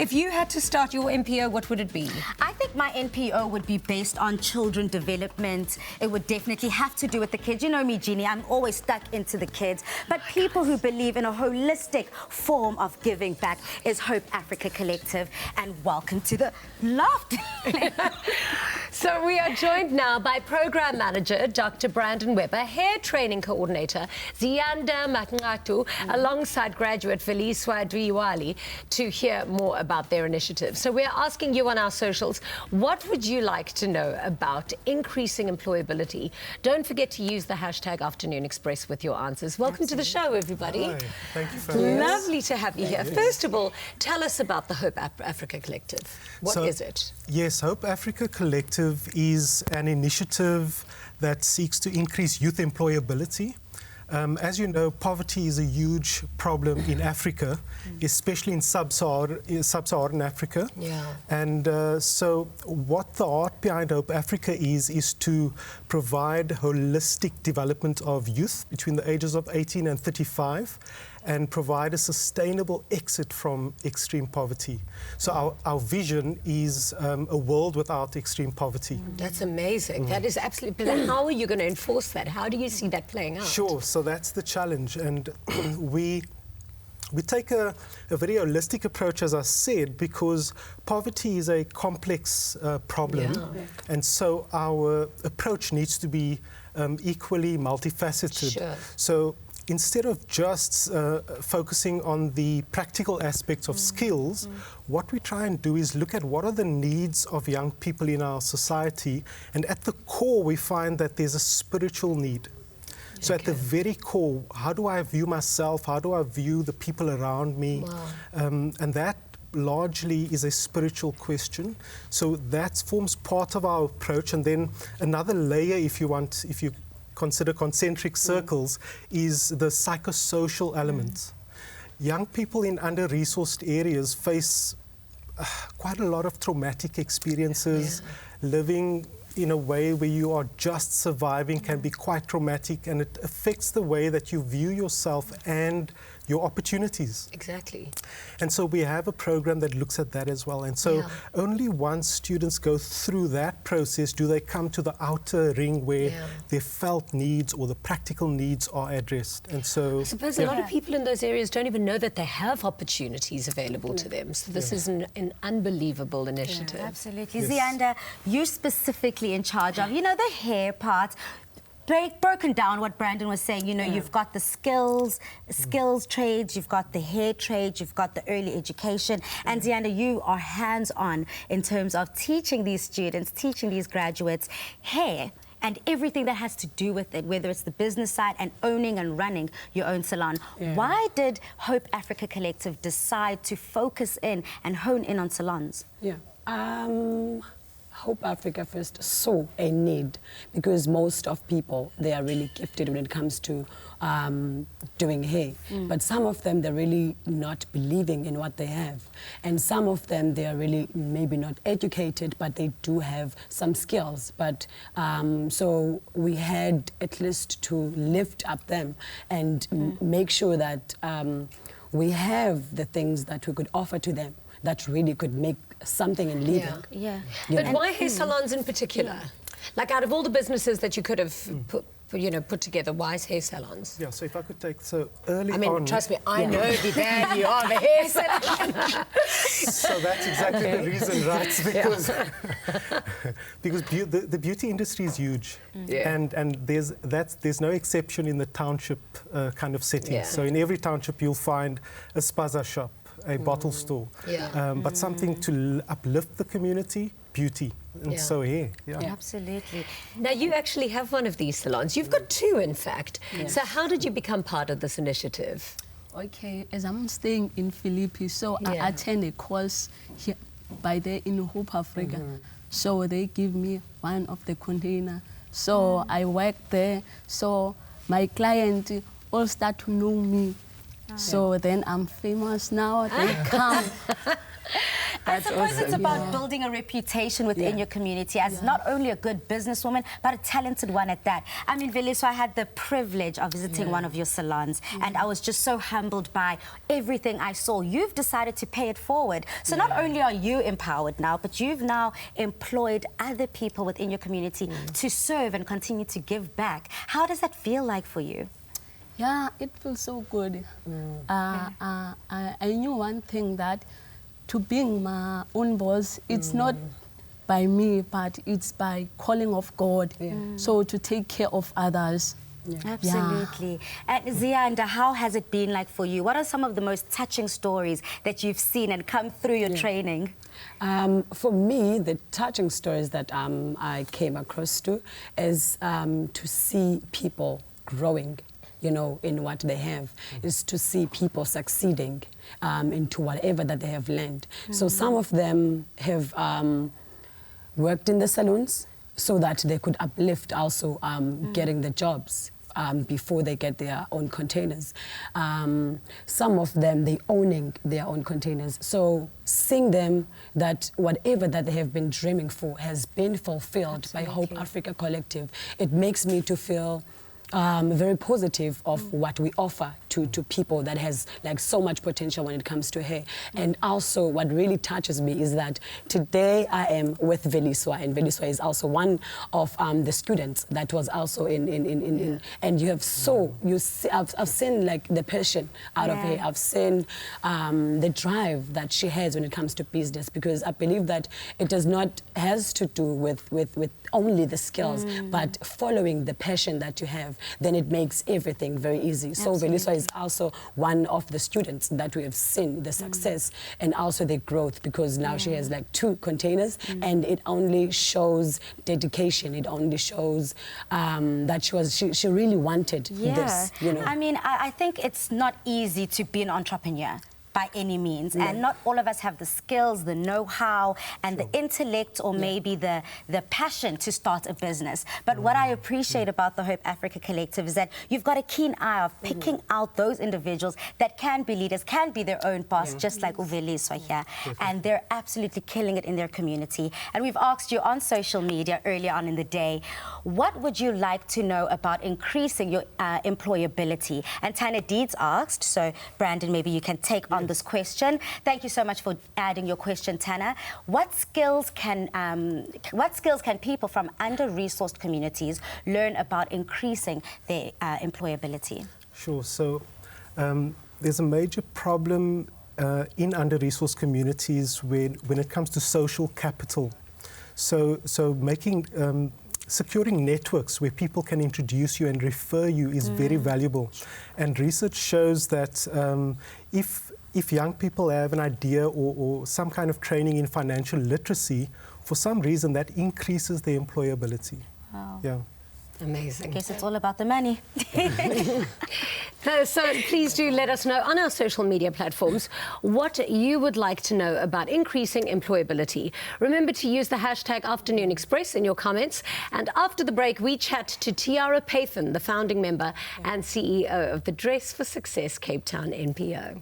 If you had to start your NPO, what would it be? I think my NPO would be based on children development. It would definitely have to do with the kids. You know me, Jeannie, I'm always stuck into the kids. But people who believe in a holistic form of giving back is Hope Africa Collective. And welcome to the Laughter. So we are joined now by Program Manager Dr. Brandon Webber, Hair Training Coordinator Ziyanda Makngatu, alongside graduate Veliswa Dwiwali, to hear more about their initiative. So we're asking you on our socials, what would you like to know about increasing employability? Don't forget to use the hashtag Afternoon Express with your answers. Welcome to the show, everybody. Hi. Thank you for having us. Lovely to have you here. First of all, tell us about the Hope Africa Collective. What is it? Yes, Hope Africa Collective is an initiative that seeks to increase youth employability. As you know, poverty is a huge problem in Africa, especially in sub-Saharan Africa. Yeah. And so what the heart behind Hope Africa is to provide holistic development of youth between the ages of 18 and 35 and provide a sustainable exit from extreme poverty. So our vision is a world without extreme poverty. That's amazing. That is absolutely... But how are you going to enforce that? How do you see that playing out? Sure, so that's the challenge. And we take a very holistic approach, as I said, because poverty is a complex problem. Yeah. And so our approach needs to be equally multifaceted. Sure. So instead of just focusing on the practical aspects of skills, what we try and do is look at what are the needs of young people in our society, and at the core we find that there's a spiritual need. So at the very core, how do I view myself? How do I view the people around me? Wow. And that largely is a spiritual question. So that forms part of our approach. And then another layer, if you consider concentric circles, is the psychosocial element. Young people in under-resourced areas face quite a lot of traumatic experiences. Living in a way where you are just surviving can be quite traumatic, and it affects the way that you view yourself and your opportunities. Exactly. And so we have a program that looks at that as well. And so only once students go through that process do they come to the outer ring where their felt needs or the practical needs are addressed. And so I suppose a lot of people in those areas don't even know that they have opportunities available to them. So this is an unbelievable initiative. Yeah, absolutely. Ziyanda, you're specifically in charge of, you know, the hair part. Broken down what Brandon was saying, you know, you've got the skills trades, you've got the hair trades, you've got the early education, and Ziyanda, you are hands-on in terms of teaching these students, teaching these graduates hair and everything that has to do with it, whether it's the business side and owning and running your own salon. Why did Hope Africa Collective decide to focus in and hone in on salons? Hope Africa first saw a need, because most of people, they are really gifted when it comes to doing hair. But some of them, they're really not believing in what they have. And some of them, they are really maybe not educated, but they do have some skills. But so we had at least to lift up them and make sure that we have the things that we could offer to them that really could make something in living. But why hair salons in particular? Like, out of all the businesses that you could have put together, why is hair salons? yeah, so if I could take, so early on... I mean, trust me, I know the bad you are, the hair salon. So that's exactly the reason, right? Because, because the beauty industry is huge, and there's no exception in the township kind of setting. So in every township you'll find a spaza shop, a bottle store, but something to uplift the community, beauty, and so hair. Absolutely. Now, you actually have one of these salons. You've got two, in fact. So how did you become part of this initiative? Okay, as I'm staying in Philippines, so I attend a course here by there in Hope Africa. So they give me one of the container. So I work there. So my client all start to know me. So then I'm famous now. They come. I suppose it's awesome. about building a reputation within your community as not only a good businesswoman, but a talented one at that. I mean, Veliso, I had the privilege of visiting one of your salons, and I was just so humbled by everything I saw. You've decided to pay it forward. So not only are you empowered now, but you've now employed other people within your community to serve and continue to give back. How does that feel like for you? Yeah, it feels so good. I knew one thing, that to being my own boss, it's not by me, but it's by calling of God. So to take care of others. Absolutely. And Ziyanda, how has it been like for you? What are some of the most touching stories that you've seen and come through your training? For me, the touching stories that I came across to is to see people growing, you know, in what they have, is to see people succeeding into whatever that they have learned. So some of them have worked in the salons so that they could uplift also getting the jobs before they get their own containers. Some of them, they owning their own containers. So seeing them that whatever that they have been dreaming for has been fulfilled by Hope Africa Collective, it makes me to feel very positive of what we offer to people that has like so much potential when it comes to hair. And also what really touches me is that today I am with Veliswa, and Veliswa is also one of the students that was also in and you have I've seen like the passion out of her. I've seen the drive that she has when it comes to business, because I believe that it has to do with only the skills, but following the passion that you have, then it makes everything very easy. So Veliswa is also one of the students that we have seen the success and also the growth, because now she has like 2 containers, and it only shows dedication. It only shows that she really wanted this. You know? I mean, I think it's not easy to be an entrepreneur by any means, and not all of us have the skills, the know-how, and the intellect, or maybe the passion to start a business. But what I appreciate about the Hope Africa Collective is that you've got a keen eye of picking out those individuals that can be leaders, can be their own boss, just like Uveliswa here, and they're absolutely killing it in their community. And we've asked you on social media earlier on in the day, what would you like to know about increasing your employability? And Tana Deeds asked, so Brandon, maybe you can take on this question. Thank you so much for adding your question, Tana. What skills can people from under-resourced communities learn about increasing their employability? Sure. So there's a major problem in under-resourced communities when it comes to social capital. So making securing networks where people can introduce you and refer you is very valuable. And research shows that if young people have an idea or some kind of training in financial literacy, for some reason that increases their employability. Wow. Yeah. Amazing. I guess it's all about the money. So please do let us know on our social media platforms what you would like to know about increasing employability. Remember to use the hashtag Afternoon Express in your comments. And after the break, we chat to Tiara Pathan, the founding member and CEO of the Dress for Success Cape Town NPO.